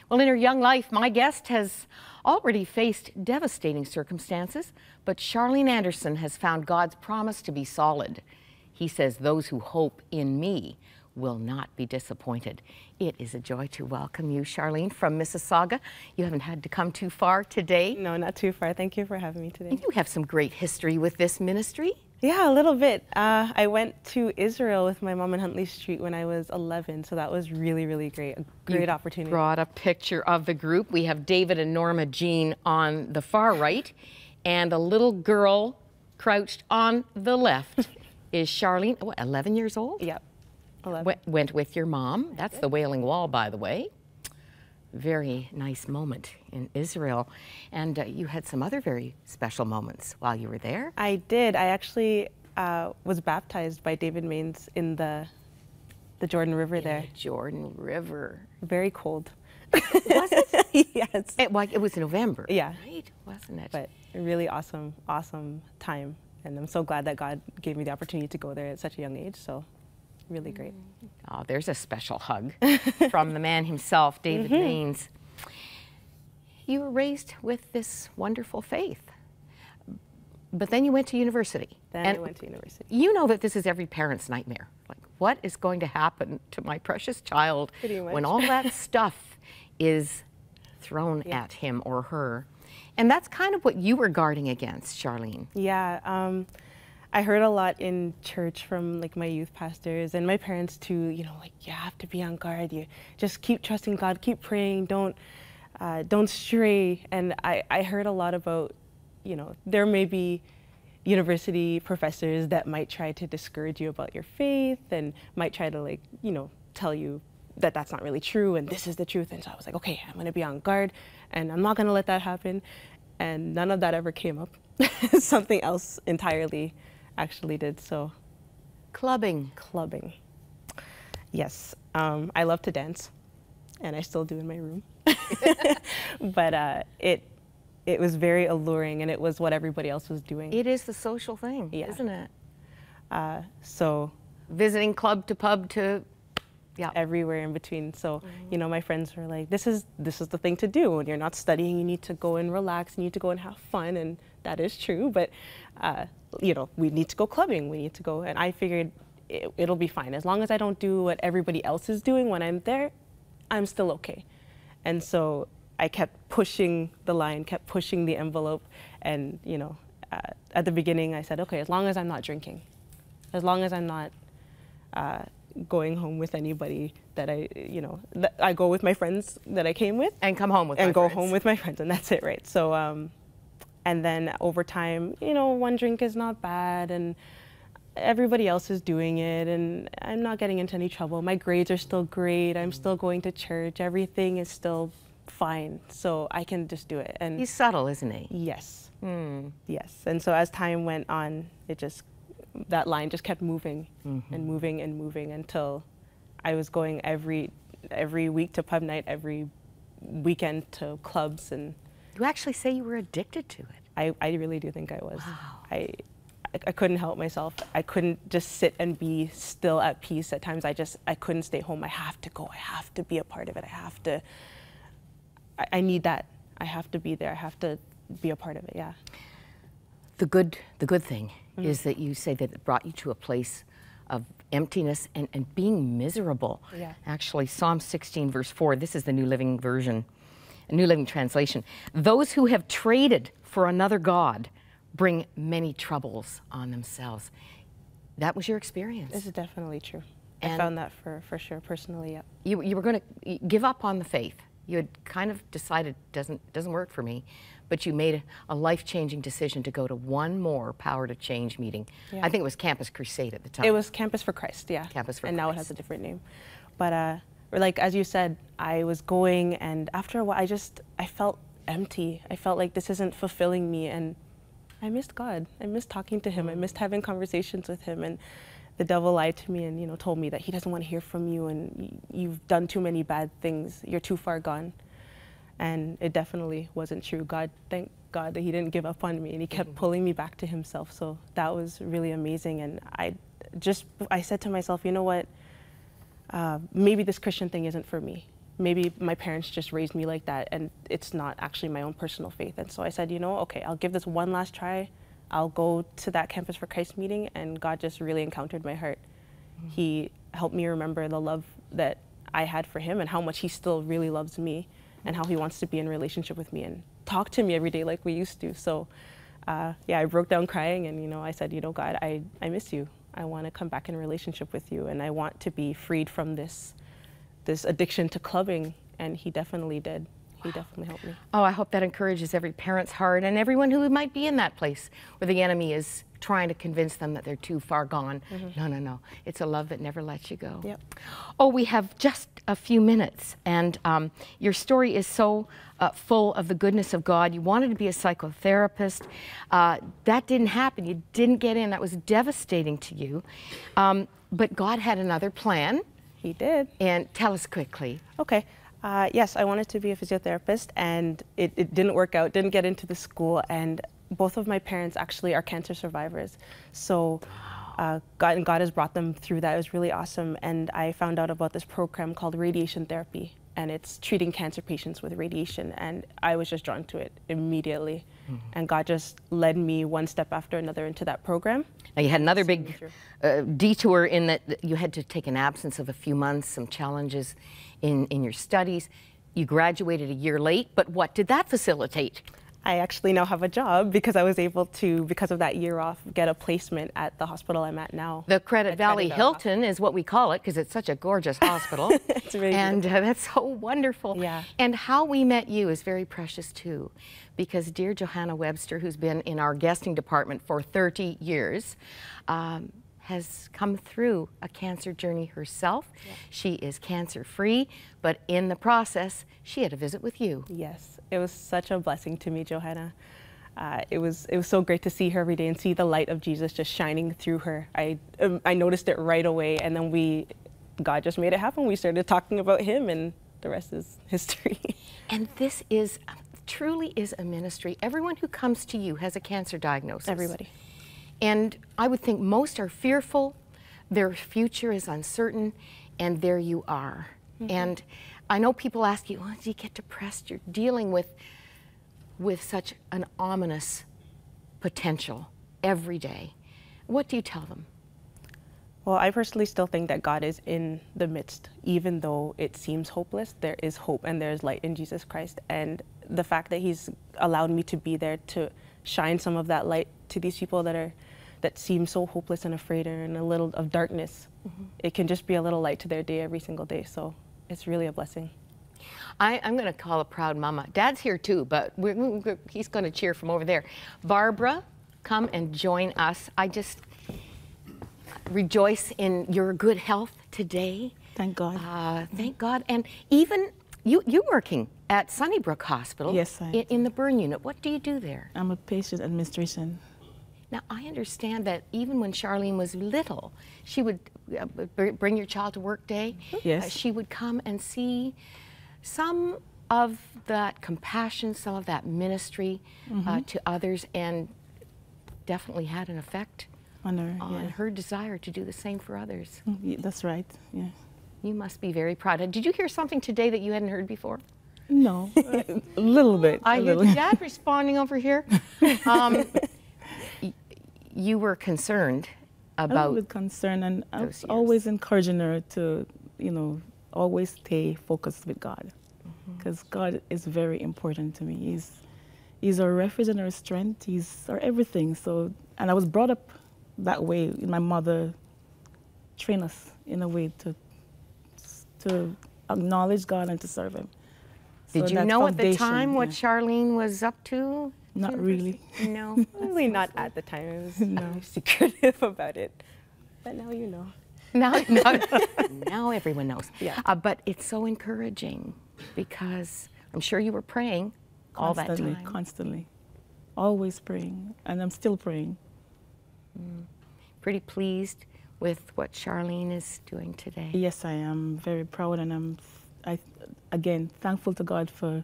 Well, in her young life, my guest has already faced devastating circumstances, but Charlene Anderson has found God's promise to be solid. He says, "Those who hope in me will not be disappointed." It is a joy to welcome you, Charlene, from Mississauga. You haven't had to come too far today. No, not too far. Thank you for having me today. And you have some great history with this ministry. Yeah, a little bit. I went to Israel with my mom in Huntley Street when I was 11, so that was really, really great. A great opportunity. Brought a picture of the group. We have David and Norma Jean on the far right, and a little girl crouched on the left is Charlene, what, 11 years old? Yep, 11. Went with your mom. That's the Wailing Wall, by the way. Very nice moment in Israel. And you had some other very special moments while you were there. I did. I actually was baptized by David Mainse in the Jordan River there. The Jordan River. Very cold. Was it? Yes. It was November. Yeah. Right, wasn't it? But a really awesome, awesome time. And I'm so glad that God gave me the opportunity to go there at such a young age. So really great. Oh, there's a special hug from the man himself, David Mainse. You were raised with this wonderful faith, but then you went to university. I went to university. You know that this is every parent's nightmare. Like, what is going to happen to my precious child when all that stuff is thrown at him or her? And that's kind of what you were guarding against, Charlene. Yeah. I heard a lot in church from like my youth pastors and my parents too, you know, like you have to be on guard, you just keep trusting God, keep praying, don't stray. And I heard a lot about, you know, there may be university professors that might try to discourage you about your faith and might try to like, you know, tell you that that's not really true and this is the truth. And so I was like, okay, I'm gonna be on guard and I'm not gonna let that happen. And none of that ever came up. Something else entirely actually did. So clubbing. Yes, I love to dance and I still do in my room. But it was very alluring and it was what everybody else was doing. It is the social thing, isn't it? So visiting club to pub to everywhere in between. So you know, my friends were like, this is the thing to do when you're not studying. You need to go and relax, you need to go and have fun. And that is true, but you know, we need to go clubbing, we need to go. And I figured it'll be fine as long as I don't do what everybody else is doing. When I'm there, I'm still okay. And so I kept pushing the line, kept pushing the envelope. And you know, at the beginning I said, okay, as long as I'm not drinking, as long as I'm not going home with anybody that I go with my friends that I came with. And come home with and go home with my friends, and that's it, right? So, and then over time, you know, one drink is not bad, and everybody else is doing it, and I'm not getting into any trouble. My grades are still great. I'm still going to church. Everything is still fine, so I can just do it. And he's subtle, isn't he? Yes. Yes. And so as time went on, that line just kept moving and moving and moving until I was going every week to pub night, every weekend to clubs. And you actually say you were addicted to it. I really do think I was. Wow. I couldn't help myself. I couldn't just sit and be still at peace. At times I couldn't stay home. I have to go. I have to be a part of it. I need that. I have to be there. I have to be a part of it, yeah. The good thing is that you say that it brought you to a place of emptiness and being miserable. Yeah. Actually, Psalm 16, verse 4, this is the New Living Version, a New Living Translation. "Those who have traded for another God bring many troubles on themselves." That was your experience. This is definitely true. And I found that for sure, personally, yeah. You were going to give up on the faith. You had kind of decided doesn't work for me, but you made a life-changing decision to go to one more Power to Change meeting. Yeah. I think it was Campus Crusade at the time. It was Campus for Christ, yeah. Campus for Christ. And now it has a different name. But like as you said, I was going, and after a while I felt empty. I felt like this isn't fulfilling me, and I missed God. I missed talking to him. I missed having conversations with him. And the devil lied to me and, you know, told me that he doesn't want to hear from you and you've done too many bad things. You're too far gone. And it definitely wasn't true. Thank God that he didn't give up on me and he kept pulling me back to himself. So that was really amazing. And I said to myself, you know what, maybe this Christian thing isn't for me. maybe my parents just raised me like that, and it's not actually my own personal faith. And so I said, you know, okay, I'll give this one last try. I'll go to that Campus for Christ meeting, and God just really encountered my heart. He helped me remember the love that I had for him and how much he still really loves me and how he wants to be in relationship with me and talk to me every day like we used to. So yeah, I broke down crying, and, you know, I said, you know, God, I miss you. I want to come back in relationship with you, and I want to be freed from this addiction to clubbing. And he definitely did. He definitely helped me. Oh, I hope that encourages every parent's heart and everyone who might be in that place where the enemy is trying to convince them that they're too far gone. No, no, no. It's a love that never lets you go. Yep. Oh, we have just a few minutes, and your story is so full of the goodness of God. You wanted to be a psychotherapist. That didn't happen. You didn't get in. That was devastating to you. But God had another plan. He did. And tell us quickly. Okay. Yes, I wanted to be a physiotherapist, and it didn't work out, didn't get into the school, and both of my parents actually are cancer survivors. So God has brought them through that. It was really awesome. And I found out about this program called radiation therapy, and it's treating cancer patients with radiation. And I was just drawn to it immediately. And God just led me one step after another into that program. Now, you had another big detour in that you had to take an absence of a few months, some challenges in your studies. You graduated a year late, but what did that facilitate? I actually now have a job because I was able to, because of that year off, get a placement at the hospital I'm at now. The Credit Valley Hilton is what we call it because it's such a gorgeous hospital. It's really and that's so wonderful. Yeah. And how we met you is very precious too, because dear Johanna Webster, who's been in our guesting department for 30 years, has come through a cancer journey herself. Yeah. She is cancer-free, but in the process, she had a visit with you. Yes, it was such a blessing to meet Johanna. It was so great to see her every day and see the light of Jesus just shining through her. I noticed it right away, and then God just made it happen. We started talking about him, and the rest is history. And this is truly is a ministry. Everyone who comes to you has a cancer diagnosis. Everybody. And I would think most are fearful, their future is uncertain, and there you are. And I know people ask you, oh, do you get depressed? You're dealing with such an ominous potential every day. What do you tell them? Well, I personally still think that God is in the midst. Even though it seems hopeless, there is hope and there's light in Jesus Christ. And the fact that he's allowed me to be there to shine some of that light to these people that seem so hopeless and afraid and a little of darkness, it can just be a little light to their day every single day. So it's really a blessing. I'm going to call a proud mama. Dad's here too, but he's going to cheer from over there. Barbara, come and join us. I just rejoice in your good health today. Thank God. Thank God. And even you working at Sunnybrook Hospital. Yes, I am. In the burn unit. What do you do there? I'm a patient administration. Now, I understand that even when Charlene was little, she would bring your child to work day. Yes. She would come and see some of that compassion, some of that ministry to others, and definitely had an effect on her desire to do the same for others. Yeah, that's right, yeah. You must be very proud. Did you hear something today that you hadn't heard before? No, a little bit. I hear Dad responding over here. You were concerned about I was concerned, and I was always encouraging her to, you know, always stay focused with God, because God is very important to me. He's our refuge and our strength. He's our everything. So, and I was brought up that way. My mother trained us in a way to acknowledge God and to serve Him. Did you know at the time what Charlene was up to? Not really. No. Really not at the time. It was very secretive about it. But now you know. Now everyone knows. Yeah. But it's so encouraging because I'm sure you were praying all that time. Constantly. Always praying. And I'm still praying. Pretty pleased with what Charlene is doing today. Yes, I am very proud, and I'm again thankful to God for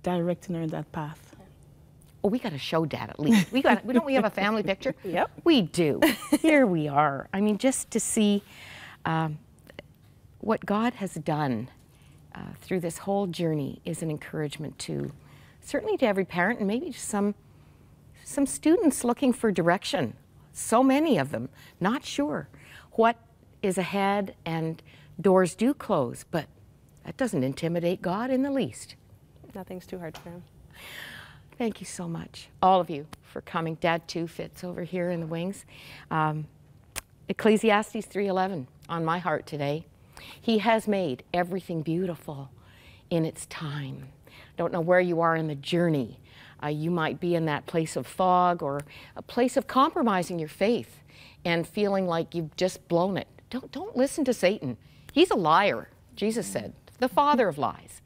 directing her in that path. Oh, we got to show Dad at least. We don't we have a family picture? Yep. We do. Here we are. I mean, just to see what God has done through this whole journey is an encouragement to, certainly to every parent, and maybe to some students looking for direction. So many of them not sure what is ahead, and doors do close, but that doesn't intimidate God in the least. Nothing's too hard for him. Thank you so much, all of you, for coming. Dad too fits over here in the wings. Ecclesiastes 3:11 on my heart today. He has made everything beautiful in its time. Don't know where you are in the journey. You might be in that place of fog, or a place of compromising your faith and feeling like you've just blown it. Don't listen to Satan. He's a liar, Jesus said, the father of lies.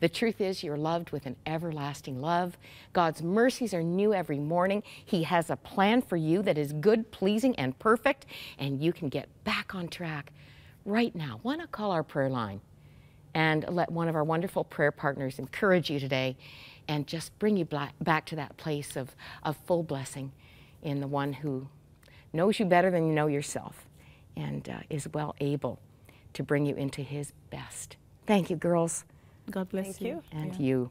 The truth is, you're loved with an everlasting love. God's mercies are new every morning. He has a plan for you that is good, pleasing, and perfect, and you can get back on track right now. Why not call our prayer line and let one of our wonderful prayer partners encourage you today and just bring you back to that place of full blessing in the one who knows you better than you know yourself, and is well able to bring you into his best. Thank you, girls. God bless you. And you.